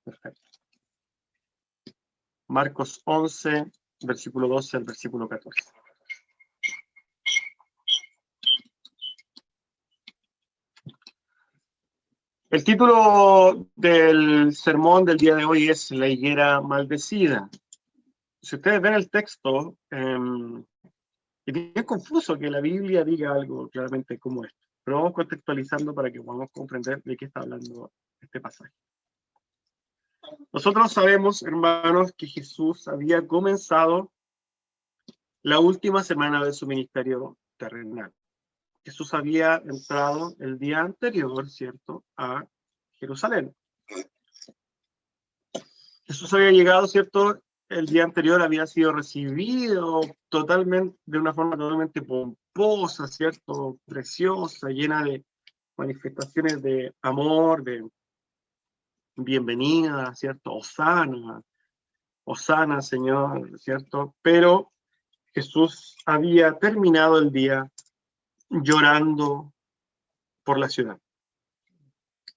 Perfecto. Marcos 11, versículo 12 al versículo 14. El título del sermón del día de hoy es La higuera maldecida. Si ustedes ven el texto, es bien confuso que la Biblia diga algo claramente como esto, pero vamos contextualizando para que podamos comprender de qué está hablando este pasaje. Nosotros sabemos, hermanos, que Jesús había comenzado la última semana de su ministerio terrenal. Jesús había entrado el día anterior, ¿cierto?, a Jerusalén. Jesús había llegado, ¿cierto?, el día anterior había sido recibido totalmente, de una forma totalmente pomposa, ¿cierto?, preciosa, llena de manifestaciones de amor, de bienvenida, ¿cierto?, Hosana, Hosana, Señor, ¿cierto? Pero Jesús había terminado el día llorando por la ciudad.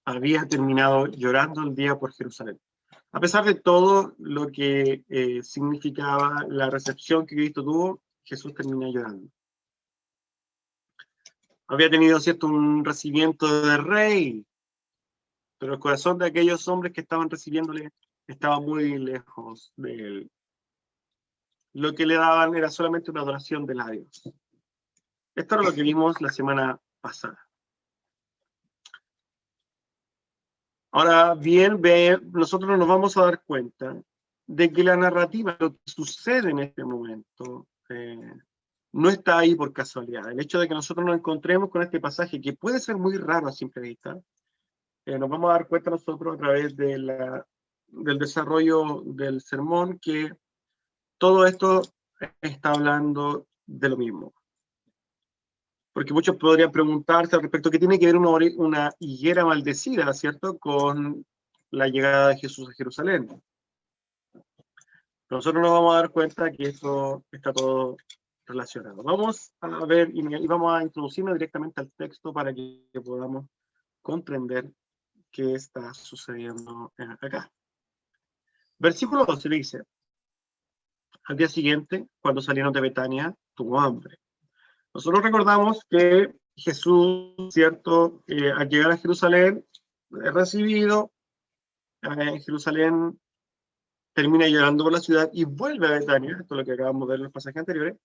Había terminado llorando el día por Jerusalén. A pesar de todo lo que significaba la recepción que Cristo tuvo, Jesús termina llorando. Había tenido, ¿cierto?, un recibimiento de rey, pero el corazón de aquellos hombres que estaban recibiéndole estaba muy lejos de él. Lo que le daban era solamente una adoración de labios. Esto era lo que vimos la semana pasada. Ahora bien, nosotros nos vamos a dar cuenta de que la narrativa, lo que sucede en este momento, no está ahí por casualidad. El hecho de que nosotros nos encontremos con este pasaje, que puede ser muy raro a simple vista, nos vamos a dar cuenta nosotros a través del desarrollo del sermón, que todo esto está hablando de lo mismo. Porque muchos podrían preguntarse al respecto, ¿qué tiene que ver una higuera maldecida, ¿cierto?, con la llegada de Jesús a Jerusalén? Nosotros nos vamos a dar cuenta que eso está todo relacionado. Vamos a ver y vamos a introducirnos directamente al texto para que podamos comprender qué está sucediendo acá. Versículo 12 dice: al día siguiente, cuando salieron de Betania, tuvo hambre. Nosotros recordamos que Jesús, ¿cierto?, al llegar a Jerusalén, es recibido en Jerusalén, termina llorando por la ciudad y vuelve a Betania, esto es lo que acabamos de ver en los pasajes anteriores,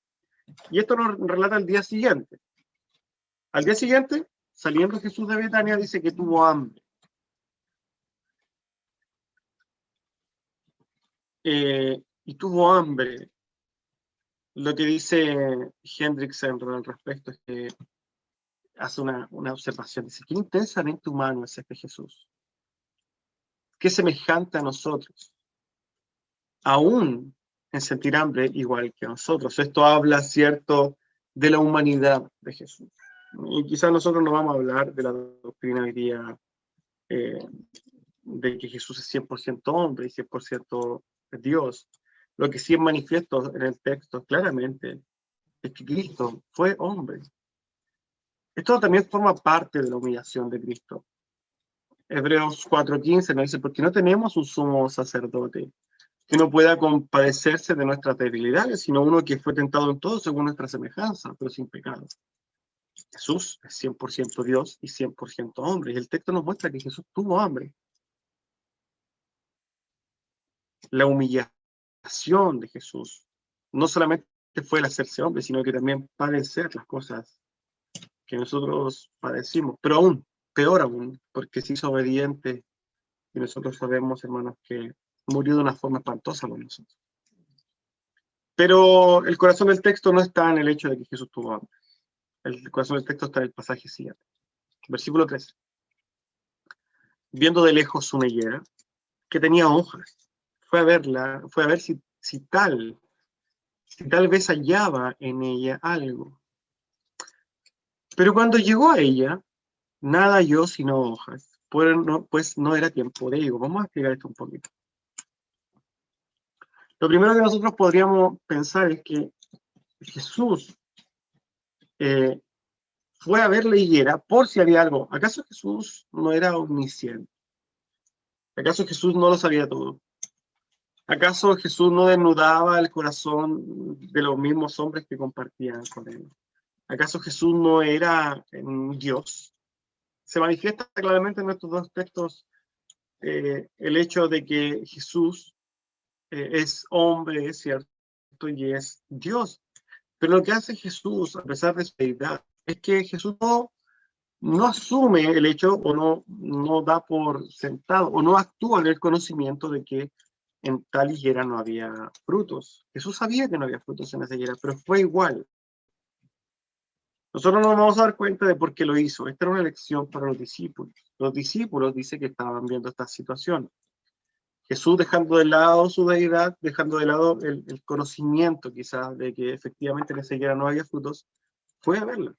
y esto nos relata al día siguiente. Al día siguiente, saliendo Jesús de Betania, dice que tuvo hambre. Y tuvo hambre. Lo que dice Hendrickson al respecto es que hace una observación, dice: qué intensamente humano es este Jesús, qué semejante a nosotros, aún en sentir hambre igual que nosotros. Esto habla, ¿cierto?, de la humanidad de Jesús. Y quizás nosotros no vamos a hablar de la doctrina hoy día de que Jesús es 100% hombre y 100% Dios. Lo que sí es manifiesto en el texto claramente es que Cristo fue hombre. Esto también forma parte de la humillación de Cristo. Hebreos 4:15 nos dice: porque no tenemos un sumo sacerdote que no pueda compadecerse de nuestras debilidades, sino uno que fue tentado en todo según nuestra semejanza, pero sin pecado. Jesús es 100% Dios y 100% hombre, y el texto nos muestra que Jesús tuvo hambre. La humillación de Jesús no solamente fue el hacerse hombre, sino que también padecer las cosas que nosotros padecimos, pero aún, peor aún, porque se hizo obediente, y nosotros sabemos, hermanos, que murió de una forma espantosa por nosotros. Pero el corazón del texto no está en el hecho de que Jesús tuvo hambre. El corazón del texto está en el pasaje siguiente. Versículo 13. Viendo de lejos una higuera que tenía hojas, fue a verla, fue a ver si tal vez hallaba en ella algo. Pero cuando llegó a ella, nada halló sino hojas, pues no era tiempo de higo. Vamos a explicar esto un poquito. Lo primero que nosotros podríamos pensar es que Jesús fue a ver la higuera por si había algo. ¿Acaso Jesús no era omnisciente? ¿Acaso Jesús no lo sabía todo? ¿Acaso Jesús no desnudaba el corazón de los mismos hombres que compartían con él? ¿Acaso Jesús no era Dios? Se manifiesta claramente en estos dos textos el hecho de que Jesús es hombre, es cierto, y es Dios. Pero lo que hace Jesús, a pesar de su deidad, es que Jesús no asume el hecho o no da por sentado o no actúa en el conocimiento de que en tal higuera no había frutos. Jesús sabía que no había frutos en esa higuera, pero fue igual. Nosotros nos vamos a dar cuenta de por qué lo hizo. Esta era una lección para los discípulos. Los discípulos dice que estaban viendo esta situación. Jesús dejando de lado su deidad, dejando de lado el conocimiento quizás de que efectivamente en esa higuera no había frutos, fue a verla.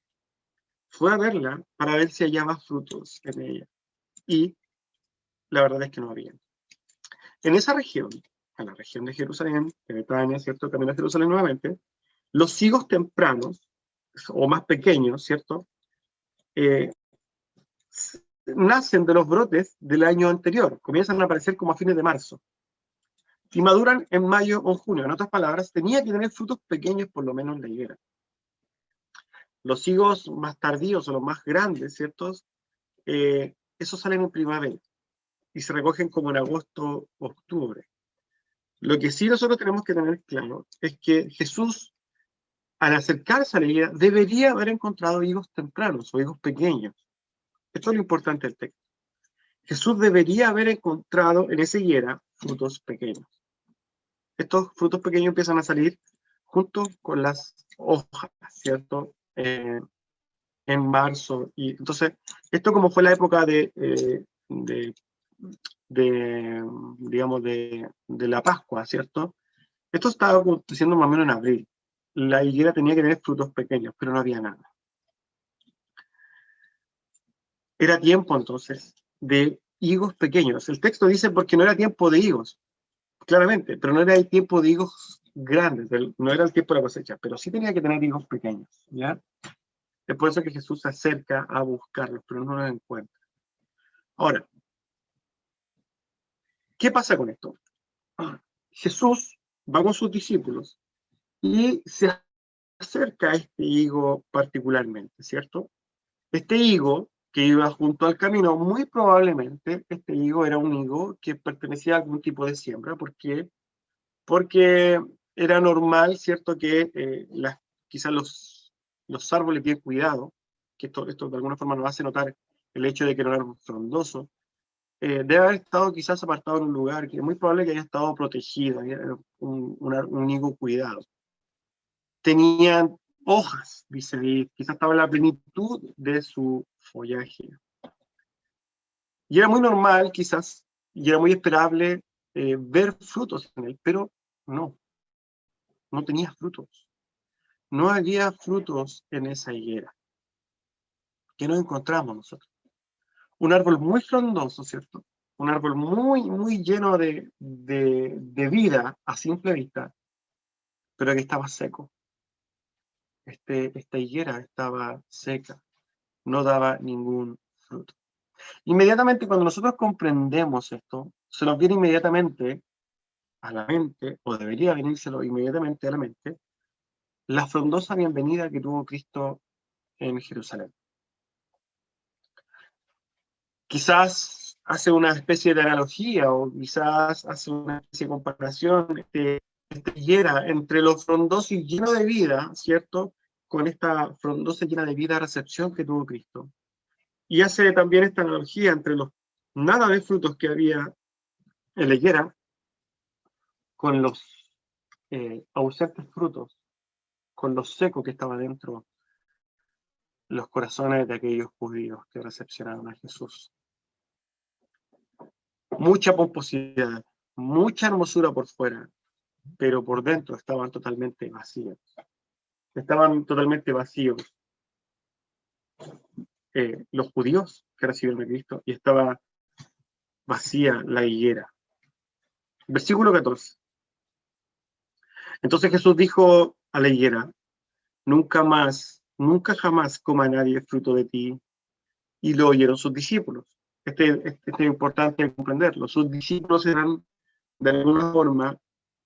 Fue a verla para ver si hallaba frutos en ella. Y la verdad es que no había. En esa región, en la región de Jerusalén, de Betania, ¿cierto? Camino a Jerusalén nuevamente, los higos tempranos, o más pequeños, ¿cierto? Nacen de los brotes del año anterior, comienzan a aparecer como a fines de marzo, y maduran en mayo o en junio. En otras palabras, tenía que tener frutos pequeños por lo menos en la higuera. Los higos más tardíos o los más grandes, ¿cierto? Esos salen en primavera y se recogen como en agosto, octubre. Lo que sí nosotros tenemos que tener claro es que Jesús, al acercarse a la higuera, debería haber encontrado higos tempranos o higos pequeños. Esto es lo importante del texto. Jesús debería haber encontrado en esa higuera frutos pequeños. Estos frutos pequeños empiezan a salir junto con las hojas, ¿cierto? En marzo. Y entonces, esto como fue la época digamos, de la Pascua, ¿cierto? Esto estaba aconteciendo más o menos en abril. La higuera tenía que tener frutos pequeños, pero no había nada. Era tiempo entonces de higos pequeños. El texto dice porque no era tiempo de higos, claramente, pero no era el tiempo de higos grandes, no era el tiempo de la cosecha, pero sí tenía que tener higos pequeños, ¿ya? Es por eso que Jesús se acerca a buscarlos, pero no los encuentra. Ahora, ¿qué pasa con esto? Jesús va con sus discípulos y se acerca a este higo particularmente, ¿cierto? Este higo que iba junto al camino, muy probablemente este higo era un higo que pertenecía a algún tipo de siembra, porque era normal, ¿cierto?, que quizás los árboles bien cuidados, que esto de alguna forma nos hace notar el hecho de que era un árbol frondoso, debe haber estado quizás apartado en un lugar que es muy probable que haya estado protegido, un higo cuidado. Tenían hojas, dice, y quizás estaba en la plenitud de su follaje. Y era muy normal, quizás, y era muy esperable ver frutos en él, pero no tenía frutos. No había frutos en esa higuera. ¿Qué nos encontramos nosotros? Un árbol muy frondoso, ¿cierto? Un árbol muy, muy lleno de vida a simple vista, pero que estaba seco. Esta higuera estaba seca, no daba ningún fruto. Inmediatamente cuando nosotros comprendemos esto, se nos viene inmediatamente a la mente, o debería venírselo inmediatamente a la mente, la frondosa bienvenida que tuvo Cristo en Jerusalén. Quizás hace una especie de analogía o quizás hace una especie de comparación esta higuera entre lo frondoso y lleno de vida, ¿cierto?, con esta frondosa y llena de vida recepción que tuvo Cristo. Y hace también esta analogía entre los nada de frutos que había en la higuera con los ausentes frutos, con lo seco que estaba dentro los corazones de aquellos judíos que recepcionaron a Jesús. Mucha pomposidad, mucha hermosura por fuera, pero por dentro estaban totalmente vacíos. Estaban totalmente vacíos los judíos que recibieron a Cristo, y estaba vacía la higuera. Versículo 14. Entonces Jesús dijo a la higuera: nunca más, nunca jamás coma nadie fruto de ti. Y lo oyeron sus discípulos. es importante comprenderlo. Sus discípulos eran, de alguna forma,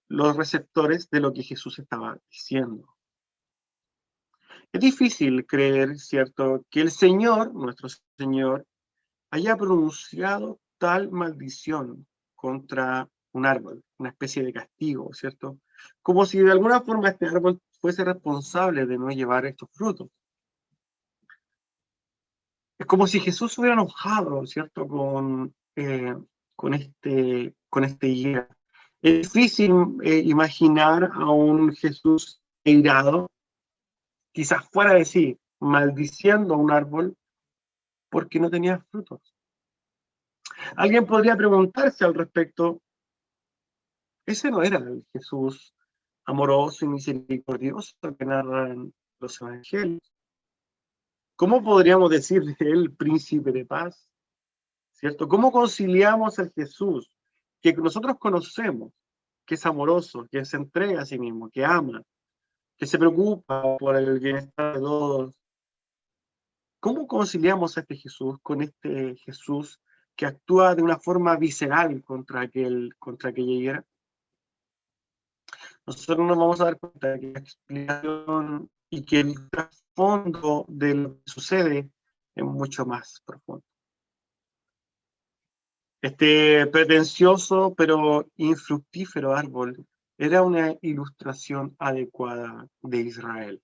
los receptores de lo que Jesús estaba diciendo. Es difícil creer, ¿cierto?, que el Señor, nuestro Señor, haya pronunciado tal maldición contra un árbol, una especie de castigo, ¿cierto? Como si de alguna forma este árbol fuese responsable de no llevar estos frutos. Es como si Jesús se hubiera enojado, ¿cierto?, con este higuera. Es difícil imaginar a un Jesús irado, quizás fuera de sí, maldiciendo a un árbol porque no tenía frutos. Alguien podría preguntarse al respecto, ¿ese no era el Jesús amoroso y misericordioso que narran los evangelios? ¿Cómo podríamos decir de él príncipe de paz? ¿Cierto? ¿Cómo conciliamos al Jesús que nosotros conocemos, que es amoroso, que se entrega a sí mismo, que ama, que se preocupa por el bienestar de todos? ¿Cómo conciliamos a este Jesús con este Jesús que actúa de una forma visceral contra aquella higuera? Nosotros nos vamos a dar cuenta de que la explicación y que el trasfondo de lo que sucede es mucho más profundo. Este pretencioso pero infructífero árbol era una ilustración adecuada de Israel.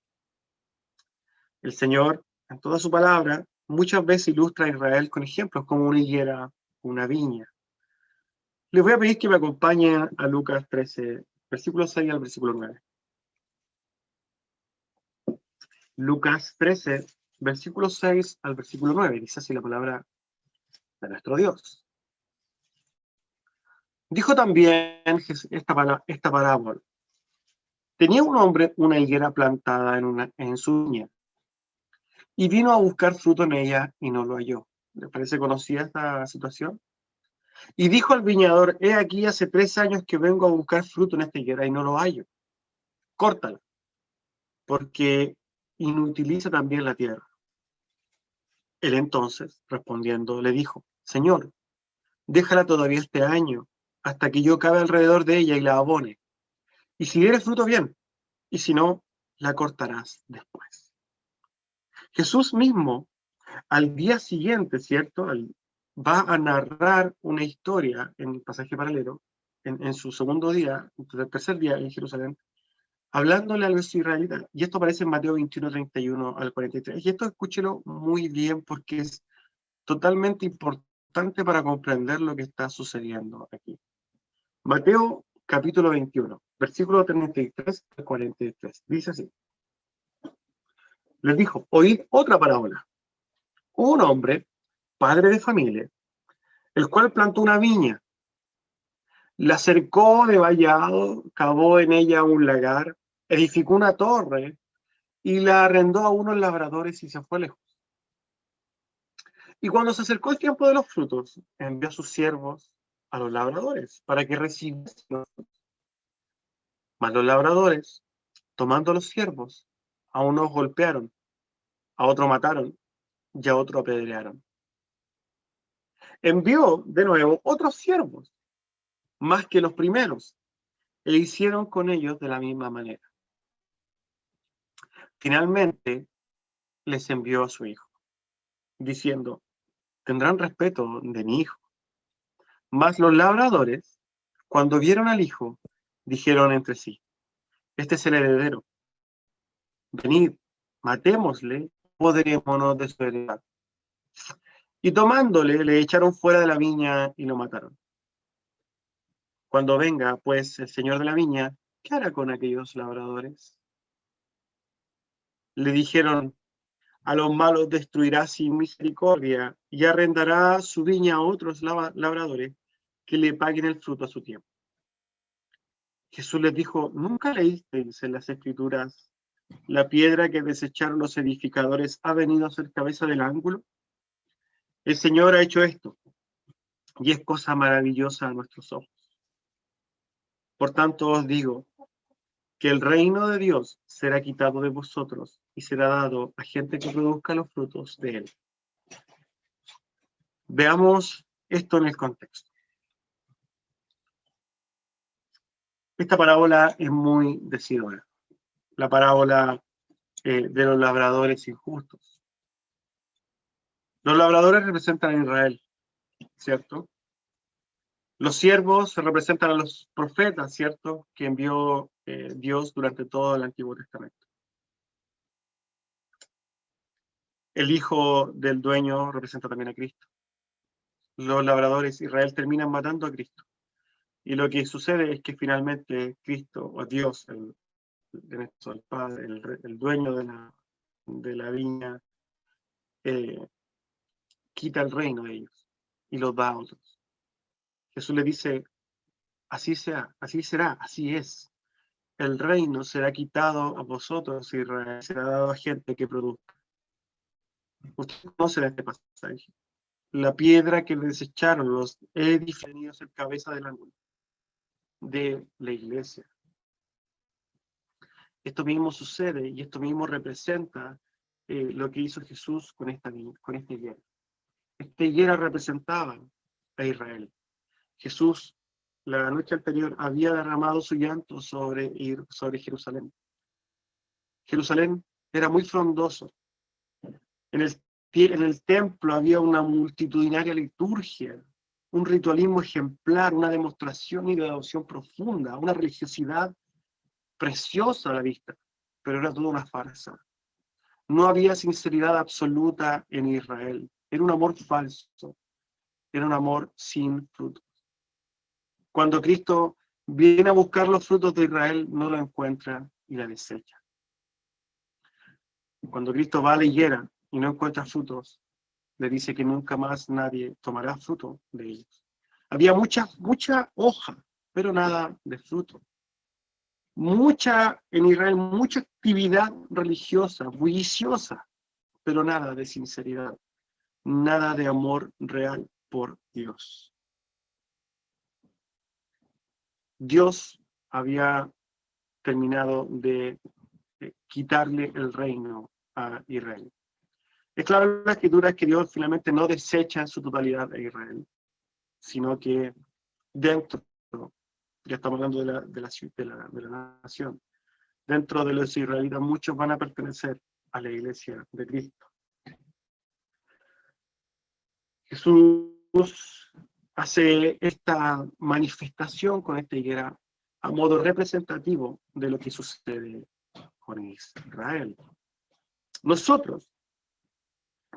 El Señor, en toda su palabra, muchas veces ilustra a Israel con ejemplos como una higuera, una viña. Les voy a pedir que me acompañen a Lucas 13, versículo 6 al versículo 9. Lucas 13, versículo 6 al versículo 9, dice así la palabra de nuestro Dios. Dijo también esta parábola. Tenía un hombre una higuera plantada en su viña, y vino a buscar fruto en ella y no lo halló. ¿Les parece conocida esta situación? Y dijo al viñador, he aquí hace 3 años que vengo a buscar fruto en esta higuera y no lo hallo. Córtala, porque inutiliza también la tierra. Él entonces, respondiendo, le dijo, Señor, déjala todavía este año, hasta que yo cabe alrededor de ella y la abone. Y si diere fruto, bien, y si no, la cortarás después. Jesús mismo, al día siguiente, ¿cierto?, va a narrar una historia en el pasaje paralelo, en su segundo día, en el tercer día en Jerusalén, hablándole a los israelitas. Y esto aparece en Mateo 21, 31 al 43. Y esto escúchelo muy bien porque es totalmente importante para comprender lo que está sucediendo aquí. Mateo capítulo 21, versículo 33 al 43. Dice así. Les dijo, oíd otra parábola. Un hombre, padre de familia, el cual plantó una viña, la cercó de vallado, cavó en ella un lagar, edificó una torre y la arrendó a unos labradores y se fue lejos. Y cuando se acercó el tiempo de los frutos, envió a sus siervos a los labradores para que recibiesen los frutos. Mas los labradores, tomando a los siervos, a unos golpearon, a otro mataron y a otro apedrearon. Envió de nuevo otros siervos, más que los primeros, e hicieron con ellos de la misma manera. Finalmente les envió a su hijo, diciendo, tendrán respeto de mi hijo. Mas los labradores, cuando vieron al hijo, dijeron entre sí, este es el heredero. Venid, matémosle, apoderémonos de su heredad. Y tomándole, le echaron fuera de la viña y lo mataron. Cuando venga, pues, el señor de la viña, ¿qué hará con aquellos labradores? Le dijeron, a los malos destruirá sin misericordia y arrendará su viña a otros labradores que le paguen el fruto a su tiempo. Jesús les dijo, ¿nunca leísteis en las Escrituras, la piedra que desecharon los edificadores ha venido a ser cabeza del ángulo? El Señor ha hecho esto, y es cosa maravillosa a nuestros ojos. Por tanto os digo, que el reino de Dios será quitado de vosotros y será dado a gente que produzca los frutos de él. Veamos esto en el contexto. Esta parábola es muy decidora. La parábola de los labradores injustos. Los labradores representan a Israel, ¿cierto? Los siervos representan a los profetas, ¿cierto? Que envió Dios durante todo el Antiguo Testamento. El hijo del dueño representa también a Cristo. Los labradores de Israel terminan matando a Cristo. Y lo que sucede es que finalmente Cristo, o Dios, el Padre, el dueño de la viña, quita el reino de ellos y los da a otros. Jesús le dice, así sea, así será, así es. El reino será quitado a vosotros, Israel, será dado a gente que produzca. Usted conoce este pasaje. La piedra que desecharon los edificios en cabeza del ángulo de la iglesia. Esto mismo sucede y esto mismo representa lo que hizo Jesús con esta higuera. Esta higuera representaba a Israel. Jesús, la noche anterior, había derramado su llanto sobre Jerusalén. Jerusalén era muy frondoso. En el templo había una multitudinaria liturgia, un ritualismo ejemplar, una demostración y de devoción profunda, una religiosidad preciosa a la vista, pero era toda una farsa. No había sinceridad absoluta en Israel. Era un amor falso. Era un amor sin frutos. Cuando Cristo viene a buscar los frutos de Israel, no lo encuentra y la desecha. Cuando Cristo va a la higuera y no encuentra frutos, le dice que nunca más nadie tomará fruto de ellos. Había mucha hoja, pero nada de fruto. En Israel, mucha actividad religiosa, bulliciosa, pero nada de sinceridad, nada de amor real por Dios. Dios había terminado de quitarle el reino a Israel. Es claro en la Escritura que Dios finalmente no desecha en su totalidad a Israel, sino que dentro, ya estamos hablando de la nación, dentro de los israelitas muchos van a pertenecer a la iglesia de Cristo. Jesús hace esta manifestación con esta higuera a modo representativo de lo que sucede con Israel. Nosotros,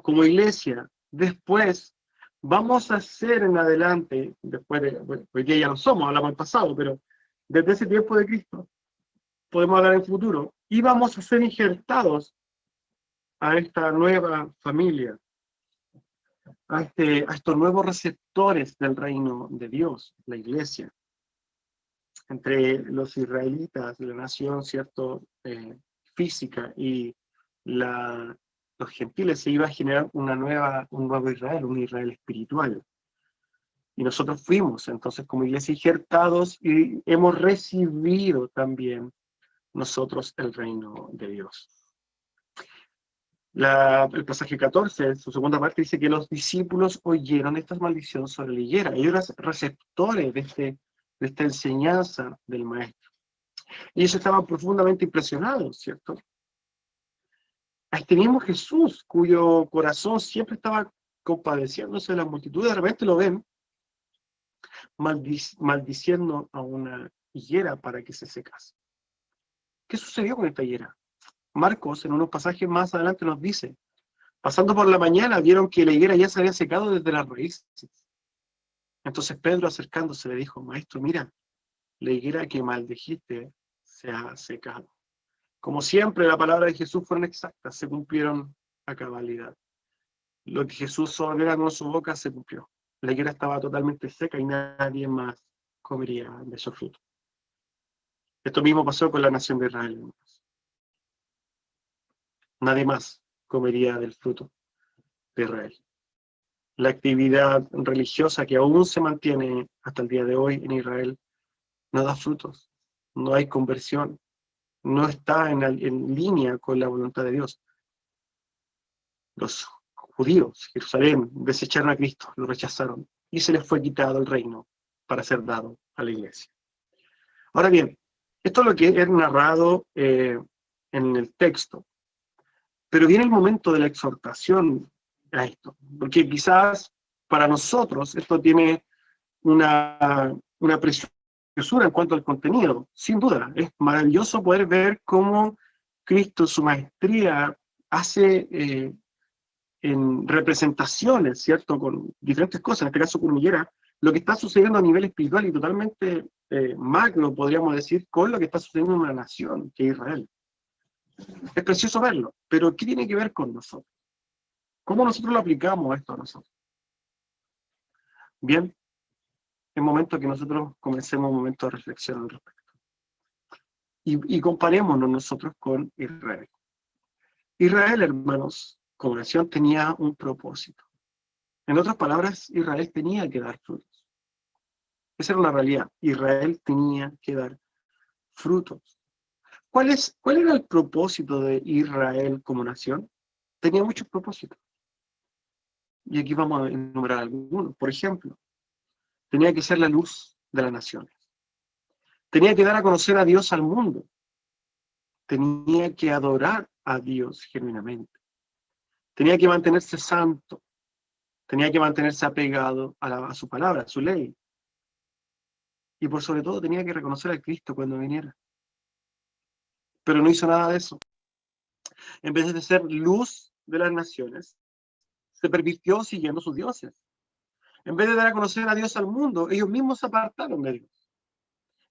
como iglesia, después vamos a ser en adelante, hoy día ya no somos, hablamos del pasado, pero desde ese tiempo de Cristo, podemos hablar en futuro, y vamos a ser injertados a esta nueva familia, a estos nuevos receptores del reino de Dios, la iglesia. Entre los israelitas de la nación, ¿cierto?, física y los gentiles se iba a generar un nuevo Israel, un Israel espiritual. Y nosotros fuimos entonces como iglesia injertados y hemos recibido también nosotros el reino de Dios. El pasaje 14, su segunda parte, dice que los discípulos oyeron esta maldición sobre la higuera. Ellos eran receptores de esta enseñanza del maestro. Y ellos estaban profundamente impresionados, ¿cierto? A este mismo Jesús, cuyo corazón siempre estaba compadeciéndose de la multitud, de repente lo ven maldiciendo a una higuera para que se secase. ¿Qué sucedió con esta higuera? Marcos, en unos pasajes más adelante, nos dice, pasando por la mañana, vieron que la higuera ya se había secado desde las raíces. Entonces Pedro, acercándose, le dijo, maestro, mira, la higuera que maldijiste se ha secado. Como siempre, la palabra de Jesús fueron exactas, se cumplieron a cabalidad. Lo que Jesús ordena con su boca se cumplió. La higuera estaba totalmente seca y nadie más comería de esos frutos. Esto mismo pasó con la nación de Israel. Nadie más comería del fruto de Israel. La actividad religiosa que aún se mantiene hasta el día de hoy en Israel no da frutos, no hay conversión, no está en línea con la voluntad de Dios. Los judíos, Jerusalén, desecharon a Cristo, lo rechazaron, y se les fue quitado el reino para ser dado a la iglesia. Ahora bien, esto es lo que es narrado en el texto, pero viene el momento de la exhortación a esto, porque quizás para nosotros esto tiene una preciosura en cuanto al contenido, sin duda. Es maravilloso poder ver cómo Cristo, su maestría, hace en representaciones, ¿cierto? Con diferentes cosas, en este caso con Higuera, lo que está sucediendo a nivel espiritual y totalmente macro, podríamos decir, con lo que está sucediendo en una nación, que es Israel. Es precioso verlo, pero ¿qué tiene que ver con nosotros? ¿Cómo nosotros lo aplicamos esto a nosotros? Bien, es momento que nosotros comencemos un momento de reflexión al respecto. Y comparémonos nosotros con Israel. Israel, hermanos, como nación tenía un propósito. En otras palabras, Israel tenía que dar frutos. Esa era una realidad. Israel tenía que dar frutos. ¿Cuál era el propósito de Israel como nación? Tenía muchos propósitos. Y aquí vamos a enumerar algunos. Por ejemplo, tenía que ser la luz de las naciones. Tenía que dar a conocer a Dios al mundo. Tenía que adorar a Dios genuinamente. Tenía que mantenerse santo. Tenía que mantenerse apegado a su palabra, a su ley. Y por sobre todo tenía que reconocer a Cristo cuando viniera. Pero no hizo nada de eso. En vez de ser luz de las naciones, se pervirtió siguiendo sus dioses. En vez de dar a conocer a Dios al mundo, ellos mismos se apartaron de Dios.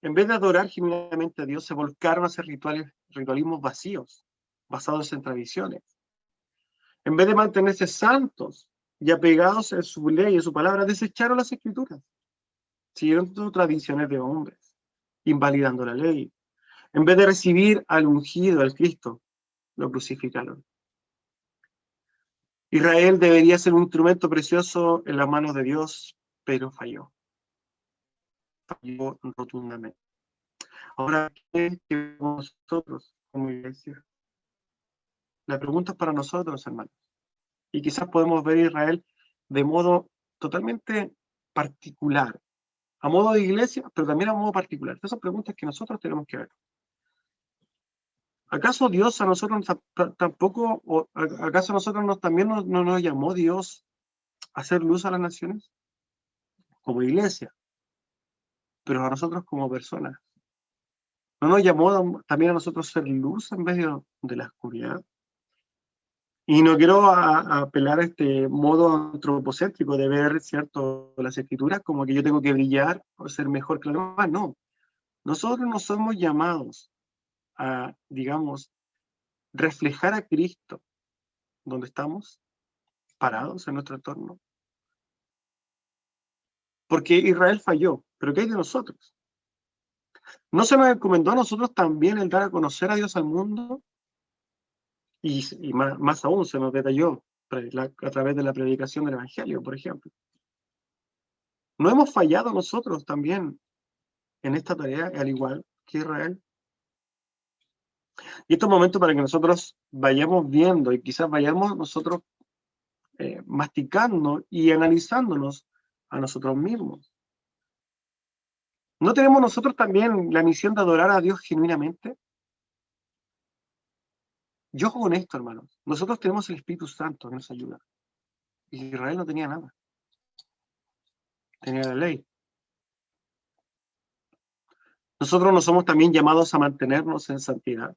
En vez de adorar genuinamente a Dios, se volcaron a hacer ritualismos vacíos, basados en tradiciones. En vez de mantenerse santos y apegados en su ley y en su palabra, desecharon las escrituras. Siguieron tradiciones de hombres, invalidando la ley. En vez de recibir al ungido, al Cristo, lo crucificaron. Israel debería ser un instrumento precioso en las manos de Dios, pero falló. Falló rotundamente. Ahora, ¿qué queremos nosotros como iglesia? La pregunta es para nosotros, hermanos. Y quizás podemos ver a Israel de modo totalmente particular, a modo de iglesia, pero también a modo particular. Esas preguntas que nosotros tenemos que ver. ¿Acaso Dios a nosotros tampoco, o acaso a nosotros también no nos llamó Dios a hacer luz a las naciones? Como iglesia, pero a nosotros como personas. ¿No nos llamó también a nosotros ser luz en medio de la oscuridad? Y no quiero apelar a este modo antropocéntrico de ver, ¿cierto?, las escrituras como que yo tengo que brillar o ser mejor que los demás. No, nosotros no somos llamados a, digamos, reflejar a Cristo donde estamos parados en nuestro entorno. Porque Israel falló, pero ¿qué hay de nosotros? ¿No se nos encomendó a nosotros también el dar a conocer a Dios al mundo? Y más aún se nos detalló a través de la predicación del Evangelio, por ejemplo. ¿No hemos fallado nosotros también en esta tarea, al igual que Israel? Y este es un momento para que nosotros vayamos viendo y quizás vayamos nosotros masticando y analizándonos a nosotros mismos. ¿No tenemos nosotros también la misión de adorar a Dios genuinamente? Yo con esto, hermanos, nosotros tenemos el Espíritu Santo que nos ayuda. Y Israel no tenía nada. Tenía la ley. Nosotros no somos también llamados a mantenernos en santidad,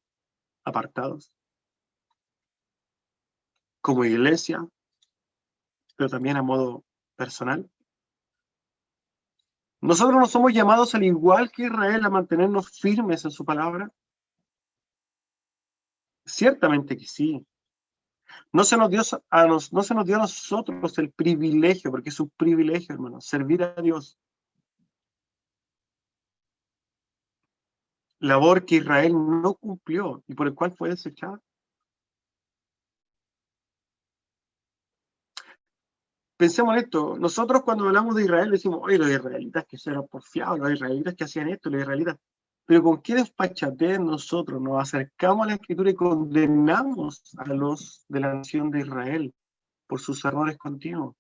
apartados, como iglesia, pero también a modo personal. Nosotros no somos llamados, al igual que Israel, a mantenernos firmes en su palabra. Ciertamente que sí. No se nos dio a nosotros el privilegio, porque es un privilegio, hermano, servir a Dios. Labor que Israel no cumplió y por el cual fue desechada. Pensemos en esto. Nosotros cuando hablamos de Israel decimos, oye, los israelitas que eran porfiados, los israelitas que hacían esto, los israelitas. Pero con qué desfachatez nosotros nos acercamos a la Escritura y condenamos a los de la nación de Israel por sus errores continuos.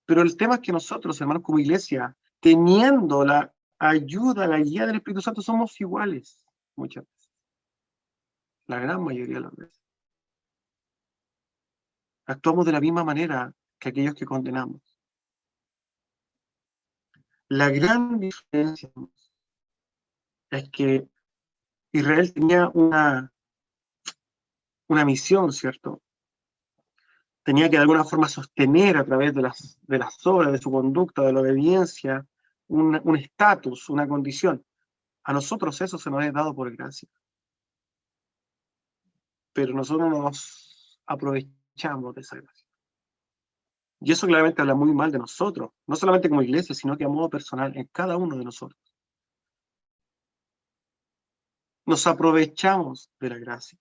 Pero el tema es que nosotros, hermanos, como iglesia, teniendo la ayuda, la guía del Espíritu Santo, somos iguales muchas veces. La gran mayoría de las veces. Actuamos de la misma manera que aquellos que condenamos. La gran diferencia es que Israel tenía una misión, ¿cierto? Tenía que de alguna forma sostener a través de las obras, de su conducta, de la obediencia, un estatus, una condición. A nosotros eso se nos es dado por gracia. Pero nosotros no nos aprovechamos de esa gracia. Y eso claramente habla muy mal de nosotros, no solamente como iglesia, sino que a modo personal, en cada uno de nosotros. Nos aprovechamos de la gracia.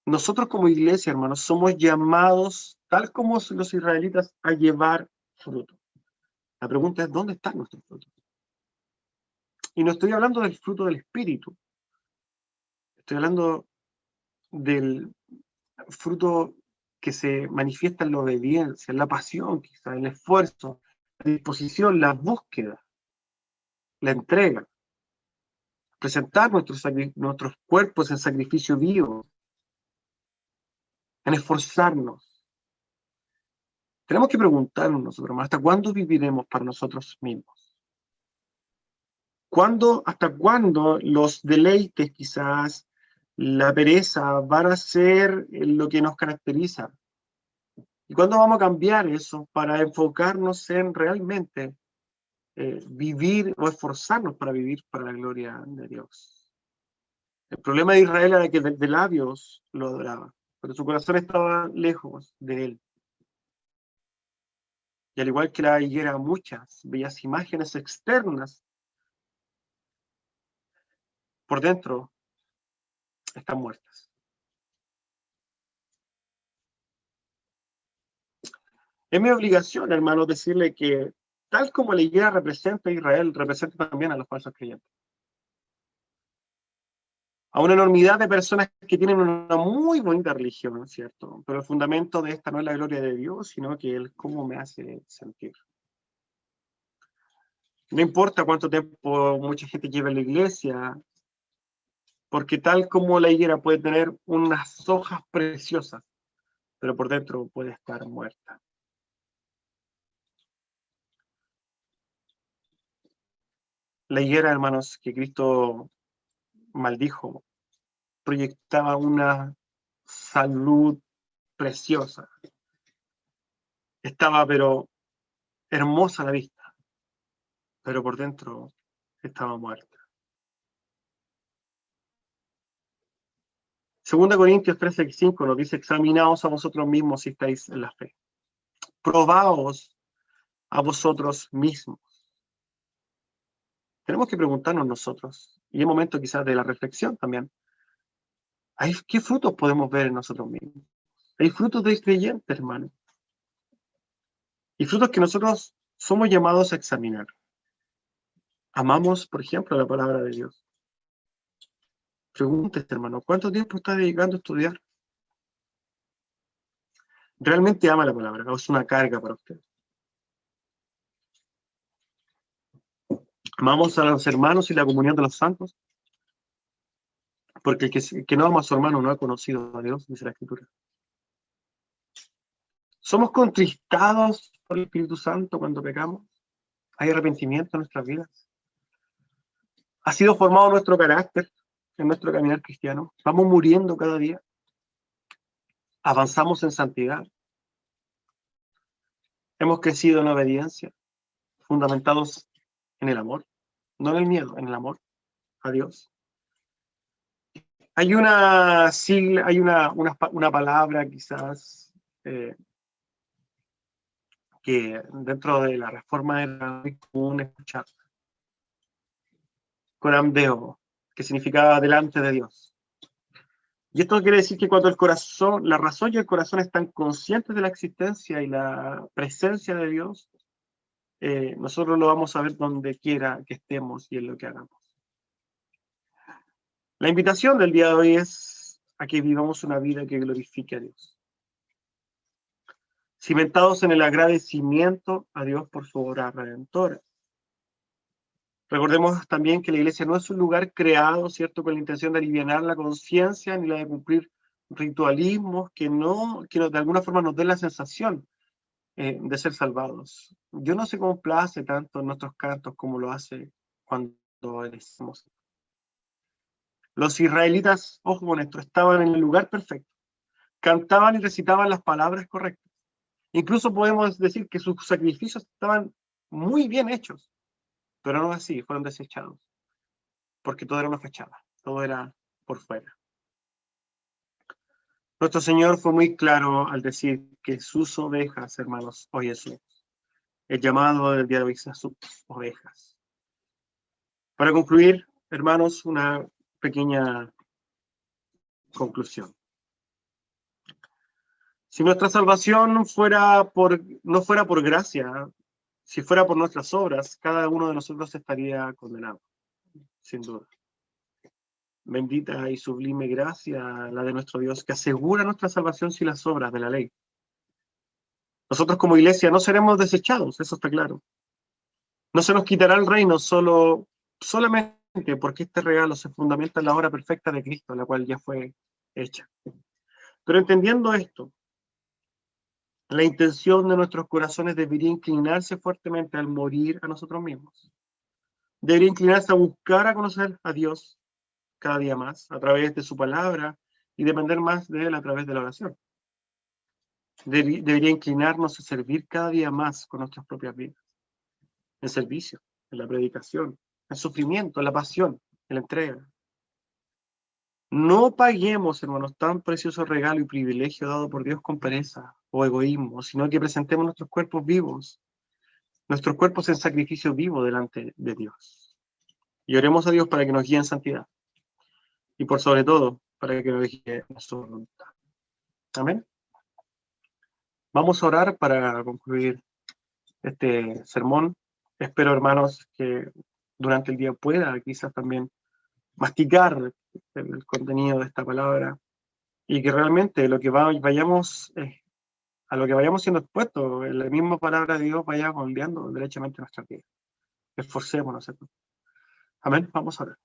Nosotros como iglesia, hermanos, somos llamados, tal como los israelitas, a llevar fruto. La pregunta es, ¿dónde están nuestros frutos? Y no estoy hablando del fruto del Espíritu. Estoy hablando del fruto que se manifiesta en la obediencia, en la pasión, quizá, el esfuerzo, la disposición, la búsqueda, la entrega. Presentar nuestros cuerpos en sacrificio vivo, en esforzarnos. Tenemos que preguntarnos nosotros, ¿hasta cuándo viviremos para nosotros mismos? ¿Hasta cuándo los deleites, quizás, la pereza, van a ser lo que nos caracteriza? ¿Y cuándo vamos a cambiar eso para enfocarnos en realmente vivir o esforzarnos para vivir para la gloria de Dios? El problema de Israel era que de labios lo adoraba, pero su corazón estaba lejos de él. Y al igual que la higuera, muchas bellas imágenes externas por dentro están muertas. Es mi obligación, hermano, decirle que tal como la higuera representa a Israel, representa también a los falsos creyentes. A una enormidad de personas que tienen una muy bonita religión, ¿cierto? Pero el fundamento de esta no es la gloria de Dios, sino que el cómo me hace sentir. No importa cuánto tiempo mucha gente lleva en la iglesia, porque tal como la higuera puede tener unas hojas preciosas, pero por dentro puede estar muerta. La higuera, hermanos, que Cristo maldijo, proyectaba una salud preciosa. Estaba, pero hermosa a la vista, pero por dentro estaba muerta. 2 Corintios 13:5 nos dice: examinaos a vosotros mismos si estáis en la fe. Probaos a vosotros mismos. Tenemos que preguntarnos nosotros, y es momento quizás de la reflexión también. ¿Qué frutos podemos ver en nosotros mismos? Hay frutos de creyentes, hermano. Y frutos que nosotros somos llamados a examinar. Amamos, por ejemplo, la palabra de Dios. Pregúntese, hermano, ¿cuánto tiempo está dedicando a estudiar? ¿Realmente ama la palabra o es una carga para usted? ¿Amamos a los hermanos y la comunión de los santos? Porque el que no ama a su hermano no ha conocido a Dios, dice la Escritura. ¿Somos contristados por el Espíritu Santo cuando pecamos? ¿Hay arrepentimiento en nuestras vidas? ¿Ha sido formado nuestro carácter en nuestro caminar cristiano? ¿Vamos muriendo cada día? ¿Avanzamos en santidad? ¿Hemos crecido en obediencia? ¿Fundamentados en el amor? No en el miedo, en el amor a Dios. Hay una sigla, hay una palabra quizás que dentro de la reforma era muy común escuchar. Coram Deo, que significaba delante de Dios. Y esto quiere decir que cuando el corazón, la razón y el corazón están conscientes de la existencia y la presencia de Dios, nosotros lo vamos a ver donde quiera que estemos y en lo que hagamos. La invitación del día de hoy es a que vivamos una vida que glorifique a Dios. Cimentados en el agradecimiento a Dios por su obra redentora. Recordemos también que la iglesia no es un lugar creado, ¿cierto?, con la intención de alivianar la conciencia ni la de cumplir ritualismos que de alguna forma nos den la sensación de ser salvados. Dios no se complace tanto en nuestros cantos como lo hace cuando decimos. Los israelitas, ojo con esto, estaban en el lugar perfecto. Cantaban y recitaban las palabras correctas. Incluso podemos decir que sus sacrificios estaban muy bien hechos, pero no así, fueron desechados, porque todo era una fachada, todo era por fuera. Nuestro Señor fue muy claro al decir que sus ovejas, hermanos, oyen su voz. El llamado del día de hoy a sus ovejas. Para concluir, hermanos, una pequeña conclusión. Si nuestra salvación no fuera por gracia, si fuera por nuestras obras, cada uno de nosotros estaría condenado, sin duda. Bendita y sublime gracia la de nuestro Dios, que asegura nuestra salvación sin las obras de la ley. Nosotros como iglesia no seremos desechados, eso está claro. No se nos quitará el reino solamente porque este regalo se fundamenta en la obra perfecta de Cristo, la cual ya fue hecha. Pero entendiendo esto, la intención de nuestros corazones debería inclinarse fuertemente al morir a nosotros mismos. Debería inclinarse a buscar a conocer a Dios cada día más a través de su palabra y depender más de Él a través de la oración. Debería inclinarnos a servir cada día más con nuestras propias vidas, en servicio, en la predicación, en sufrimiento, en la pasión, en la entrega. No paguemos, hermanos, tan precioso regalo y privilegio dado por Dios con pereza o egoísmo, sino que presentemos nuestros cuerpos vivos, nuestros cuerpos en sacrificio vivo delante de Dios. Y oremos a Dios para que nos guíe en santidad. Y por sobre todo, para que nos guíe en su voluntad. Amén. Vamos a orar para concluir este sermón. Espero, hermanos, que durante el día pueda quizás también masticar el contenido de esta palabra y que realmente lo que vayamos a lo que vayamos siendo expuestos en la misma palabra de Dios vaya moldeando derechamente nuestra vida. Esforcémonos. Amén. Vamos a orar.